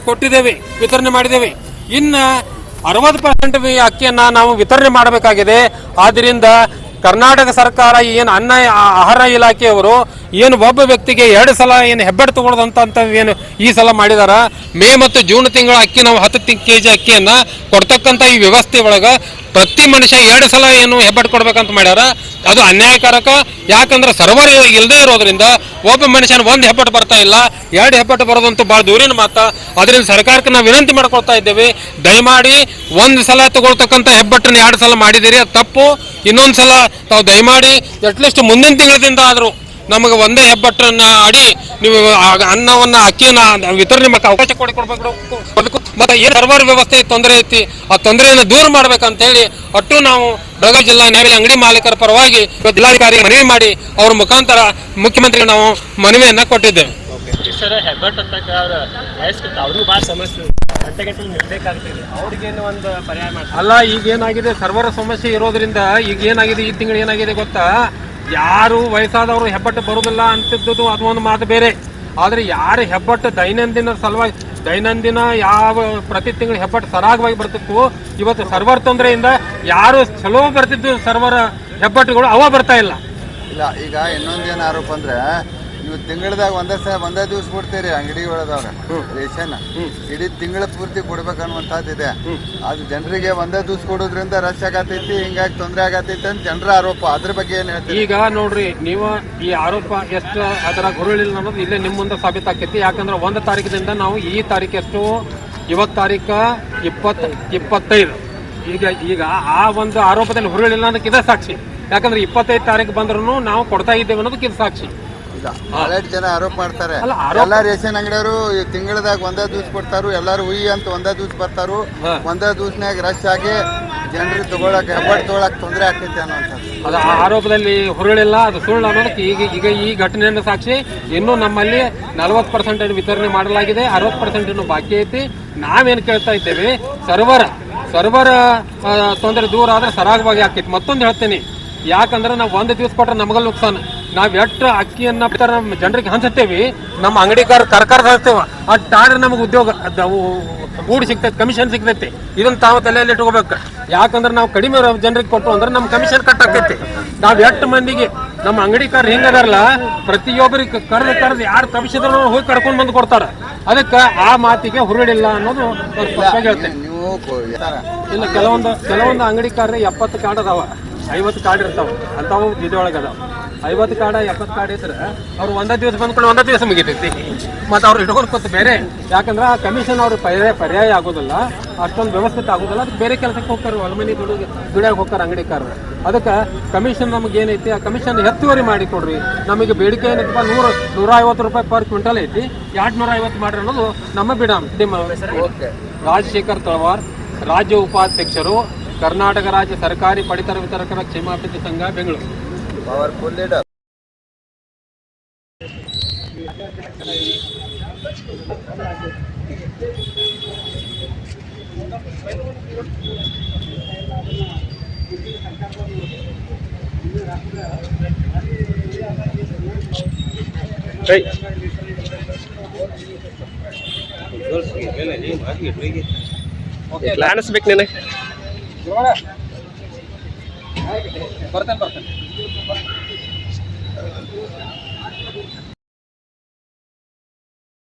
ಕೊಟ್ಟಿದ್ದೇವೆ, ವಿತರಣೆ ಮಾಡಿದ್ದೇವೆ. ಇನ್ನ 60% ಅಕ್ಕಿಯನ್ನ ನಾವು ವಿತರಣೆ ಮಾಡಬೇಕಾಗಿದೆ. ಆದ್ದರಿಂದ ಕರ್ನಾಟಕ ಸರ್ಕಾರ ಏನು ಆಹಾರ ಇಲಾಖೆಯವರು ಏನು ಒಬ್ಬ ವ್ಯಕ್ತಿಗೆ 2 ಸಲ ಏನು ಹೆಬ್ಬೆಟ್ ತಗೊಳ್ಳೋದಂತ ಏನು ಈ ಸಲ ಮಾಡಿದಾರ. ಮೇ ಮತ್ತು ಜೂನ್ ತಿಂಗಳ ಅಕ್ಕಿ ನಾವು 10 kg ಅಕ್ಕಿಯನ್ನ ಕೊಡ್ತಕ್ಕಂಥ ಈ ವ್ಯವಸ್ಥೆ ಒಳಗ ಪ್ರತಿ ಮನುಷ್ಯ 2 ಸಲ ಏನು ಹೆಬ್ಬೆಟ್ ಕೊಡ್ಬೇಕಂತ ಮಾಡ್ಯಾರ. ಅದು ಅನ್ಯಾಯಕಾರಕ. ಯಾಕಂದ್ರೆ ಸರ್ವರ್ ಇಲ್ಲದೆ ಇರೋದ್ರಿಂದ ಒಬ್ಬ ಮನುಷ್ಯನ 1 ಹೆಬ್ಬೆಟ್ ಬರ್ತಾ ಇಲ್ಲ, 2 ಹೆಬ್ಬೆಟ್ ಬರೋದಂತೂ ಭಾಳ ದೂರಿನ ಮಾತ. ಅದರಿಂದ ಸರ್ಕಾರಕ್ಕೆ ನಾವು ವಿನಂತಿ ಮಾಡ್ಕೊಳ್ತಾ ಇದ್ದೇವೆ, ದಯಮಾಡಿ 1 ಸಲ ತಗೊಳ್ತಕ್ಕಂಥ ಹೆಬ್ಬೆಟ್ಟನ್ನು 2 ಸಲ ಮಾಡಿದಿರಿ, ಅದು ತಪ್ಪು. ಇನ್ನೊಂದು ಸಲ ತಾವು ದಯಮಾಡಿ ಅಟ್ಲೀಸ್ಟ್ ಮುಂದಿನ ತಿಂಗಳಿಂದ ಆದರೂ ನಮಗೆ 1 ಹೆಬ್ಬೆಟ್ಟನ್ನ ಅಡಿ ನೀವು ಅನ್ನವನ್ನ ಅಕ್ಕಿಯನ್ನು ವಿತರಣೆ ಮಾಡಕ್ಕೆ ಅವಕಾಶ ಕೊಡಬೇಕು. ಮತ್ತೆ ಏನು ಸರ್ವರ್ ವ್ಯವಸ್ಥೆ ತೊಂದರೆ ಐತಿ, ಆ ತೊಂದರೆಯನ್ನು ದೂರ ಮಾಡ್ಬೇಕಂತೇಳಿ ಒಟ್ಟು ನಾವು ಬೆಳಗಾವಿ ಜಿಲ್ಲಾ ನ್ಯಾಯಬೆಲೆ ಅಂಗಡಿ ಮಾಲೀಕರ ಪರವಾಗಿ ಜಿಲ್ಲಾಧಿಕಾರಿ ಮನವಿ ಮಾಡಿ ಅವ್ರ ಮುಖಾಂತರ ಮುಖ್ಯಮಂತ್ರಿಗೆ ನಾವು ಮನವಿಯನ್ನ ಕೊಟ್ಟಿದ್ದೇವೆ. ಅಲ್ಲ, ಈಗೇನಾಗಿದೆ ಸರ್ವರ್ ಸಮಸ್ಯೆ ಇರೋದ್ರಿಂದ ಈಗ ಏನಾಗಿದೆ, ಈ ತಿಂಗಳು ಏನಾಗಿದೆ ಗೊತ್ತಾ, ಯಾರು ವಯಸ್ಸಾದವರು ಹೆಬ್ಬಟ್ಟು ಬರುವುದಿಲ್ಲ ಅಂತಿದ್ದು ಅದು ಒಂದು ಮಾತು ಬೇರೆ. ಆದ್ರೆ ಯಾರು ಹೆಬ್ಬಟ್ಟು ದೈನಂದಿನ ಸಲುವಾಗಿ ದೈನಂದಿನ ಯಾವ ಪ್ರತಿ ತಿಂಗಳು ಹೆಬ್ಬಟ್ಟು ಸರಾಗವಾಗಿ ಬರ್ತಿತ್ತು, ಇವತ್ತು ಸರ್ವರ್ ತೊಂದರೆಯಿಂದ ಯಾರು ಚಲೋ ಬರ್ತಿದ್ದು ಸರ್ವರ್ ಹೆಬ್ಬಟ್ಟುಗಳು ಅವ ಬರ್ತಾ ಇಲ್ಲ. ಈಗ ಇನ್ನೊಂದೇನು ಆರೋಪ ಅಂದ್ರೆ ನೀವು ತಿಂಗಳದಾಗ ಒಂದೇ ದಿವ್ಸ ಕೊಡ್ತೀರಿ ಅಂಗಡಿ ಒಳದವ್ರ ರೇಷನ್, ಇಡೀ ತಿಂಗಳ ಪೂರ್ತಿ ಕೊಡ್ಬೇಕನ್ನುವಂಥದ್ದಿದೆ. ಅದು ಜನರಿಗೆ ಒಂದೇ ದಿವ್ಸ ಕೊಡೋದ್ರಿಂದ ರಶ್ ಆಗತೈತಿ, ಹಿಂಗಾಗಿ ತೊಂದರೆ ಆಗತೈತಿ ಅಂತ ಜನರ ಆರೋಪ. ಅದ್ರ ಬಗ್ಗೆ ಏನ್ ಹೇಳ್ತೀವಿ? ಈಗ ನೋಡ್ರಿ, ನೀವು ಈ ಆರೋಪ ಎಷ್ಟು ಅದರ ಗುರುಳಿಲ್ಲ ಅನ್ನೋದು ಇಲ್ಲೇ ನಿಮ್ಮ ಮುಂದೆ ಸಾಬೀತಾಕೈತಿ. ಯಾಕಂದ್ರೆ 1 ತಾರೀಕಿನಿಂದ ನಾವು ಈ ತಾರೀಕು ಎಷ್ಟು, ಇವತ್ತು ತಾರೀಕು 25. ಈಗ ಆ ಒಂದು ಆರೋಪದಲ್ಲಿ ಹುರುಳಿಲ್ಲ ಅನ್ನೋದಕ್ಕೆ ಇದೇ ಸಾಕ್ಷಿ. ಯಾಕಂದ್ರೆ 25 ತಾರೀಕು ಬಂದ್ರು ನಾವು ಕೊಡ್ತಾ ಇದ್ದೇವೆ ಅನ್ನೋದಕ್ಕೆ ಇದು ಸಾಕ್ಷಿ. ಬಹಳಷ್ಟು ಜನ ಆರೋಪ ಮಾಡ್ತಾರೆ, ಎಲ್ಲಾ ರೇಷನ್ ಅಂಗಡಿಯವರು ತಿಂಗಳದಾಗ ಒಂದೇ ದಿವ್ಸ ಕೊಡ್ತಾರು, ಎಲ್ಲಾರು ಉಯಿ ಅಂತ ಒಂದೇ ದಿವ್ಸ ಬರ್ತಾರು, ಒಂದೇ ದಿವ್ಸನಾಗ ರಶ್ ಆಗಿ ಜನರಿಗೆ ತಗೊಳಕ್ ಹೆಬ್ಬಟ್ಟು ತಗೊಳಕ್ ತೊಂದರೆ ಆಗ್ತೈತಿ ಅನ್ನೋಂಥದ್ದು. ಅದು ಆ ಆರೋಪದಲ್ಲಿ ಹುರುಳಿಲ್ಲ, ಅದು ಸುಳ್ಳು ಅನ್ನೋದಕ್ಕೆ ಈಗ ಈ ಘಟನೆಯನ್ನು ಸಾಕ್ಷಿ. ಇನ್ನು ನಮ್ಮಲ್ಲಿ 40% ವಿತರಣೆ ಮಾಡಲಾಗಿದೆ, 60% ಇನ್ನು ಬಾಕಿ ಐತಿ. ನಾವೇನು ಕೇಳ್ತಾ ಇದ್ದೇವೆ, ಸರ್ವರ್ ತೊಂದರೆ ದೂರ ಆದ್ರೆ ಸರಾಗವಾಗಿ ಆಕೈತಿ. ಮತ್ತೊಂದು ಹೇಳ್ತೇನೆ, ಯಾಕಂದ್ರೆ ನಾವು 1 ದಿವಸ ಕೊಟ್ರೆ ನಮಗಲ್ಲ ನುಕ್ಸಾನ. ನಾವ್ ಎಷ್ಟು ಅಕ್ಕಿಯನ್ನ ಜನರಿಗೆ ಹಂಚುತ್ತೇವೆ, ನಮ್ಮ ಅಂಗಡಿಕಾರ ತರಕಾರಿ ಹಂಚ್ತೇವ, ಅಷ್ಟಾದ್ರೆ ನಮಗೆ ಉದ್ಯೋಗ ಗೂಡು ಸಿಗ್ತೈತಿ, ಕಮಿಷನ್ ಸಿಗ್ತೈತಿ. ಇದನ್ನ ತಾವು ತಲೆಯಲ್ಲಿ ಇಟ್ಕೋಬೇಕು. ಯಾಕಂದ್ರೆ ನಾವು ಕಡಿಮೆ ಜನರಿಗೆ ಕೊಟ್ಟು ಅಂದ್ರೆ ನಮ್ ಕಮಿಷನ್ ಕಟ್ ಆಗ್ತೈತಿ. ನಾವ್ ಎಷ್ಟು ಮಂದಿಗೆ ನಮ್ಮ ಅಂಗಡಿಕಾರ ಹಿಂಗದಾರಲ್ಲ, ಪ್ರತಿಯೊಬ್ಬರಿಗೆ ಕರೆದು ಯಾರು ತಪ್ಪಿಸಿದ್ರು ಹೋಗಿ ಕರ್ಕೊಂಡ್ ಬಂದು ಕೊಡ್ತಾರ. ಅದಕ್ಕೆ ಆ ಮಾತಿಗೆ ಹುರುಳಿಲ್ಲ ಅನ್ನೋದು ಹೇಳ್ತೇನೆ. ಇಲ್ಲ, ಕೆಲವೊಂದು ಅಂಗಡಿಕಾರ್ರೆ 70 ಕಾರ್ಡ್ ಅದಾವ, 50 ಕಾರ್ಡ್ ಇರ್ತಾವ ಅಂತಾವು ಇದ್ರೊಳಗೆ ಅದಾವ. 50 ಕಾರ್ಡ್ 70 ಕಾರ್ಡ್ ಇದ್ರೆ ಅವ್ರು 1 ದಿವಸ ಬಂದ್ಕೊಂಡು 1 ದಿವಸ ಮುಗಿತೈತಿ. ಮತ್ತು ಅವ್ರು ಇಟ್ಕೊಂಡು ಕೊತ್ತು ಬೇರೆ. ಯಾಕಂದ್ರೆ ಆ ಕಮಿಷನ್ ಅವ್ರು ಪರ್ಯಾಯ ಆಗೋದಿಲ್ಲ, ಅಷ್ಟೊಂದು ವ್ಯವಸ್ಥಿತ ಆಗೋದಿಲ್ಲ. ಅದಕ್ಕೆ ಬೇರೆ ಕೆಲಸಕ್ಕೆ ಹೋಗ್ತಾರೆ, ಹೊಲಮನಿ ದುಡಿಯಾಗ ಹೋಗ್ತಾರೆ ಅಂಗಡಿಕಾರರು. ಅದಕ್ಕೆ ಕಮಿಷನ್ ನಮ್ಗೆ ಏನೈತಿ, ಆ ಕಮಿಷನ್ ಹೆಚ್ಚುವರಿ ಮಾಡಿ ಕೊಡ್ರಿ. ನಮಗೆ ಬೇಡಿಕೆ ಏನೈತಪ್ಪ, 150 ರೂಪಾಯಿ ಪರ್ ಕ್ವಿಂಟಲ್ ಐತಿ, 250 ಮಾಡ್ರಿ ಅನ್ನೋದು ನಮ್ಮ ರಾಜಶೇಖರ್ ತಳವಾರ್, ರಾಜ್ಯ ಉಪಾಧ್ಯಕ್ಷರು, ಕರ್ನಾಟಕ ರಾಜ್ಯ ಸರ್ಕಾರಿ ಪಡಿತರ ವಿತರಕರ ಕ್ಷೇಮಾಭಿವೃದ್ಧಿ ಸಂಘ, ಬೆಂಗಳೂರು. Powerful leader. ಅನಿಸ್ಬೇಕು ನೀನೆ. ಬರ್ತೇನೆ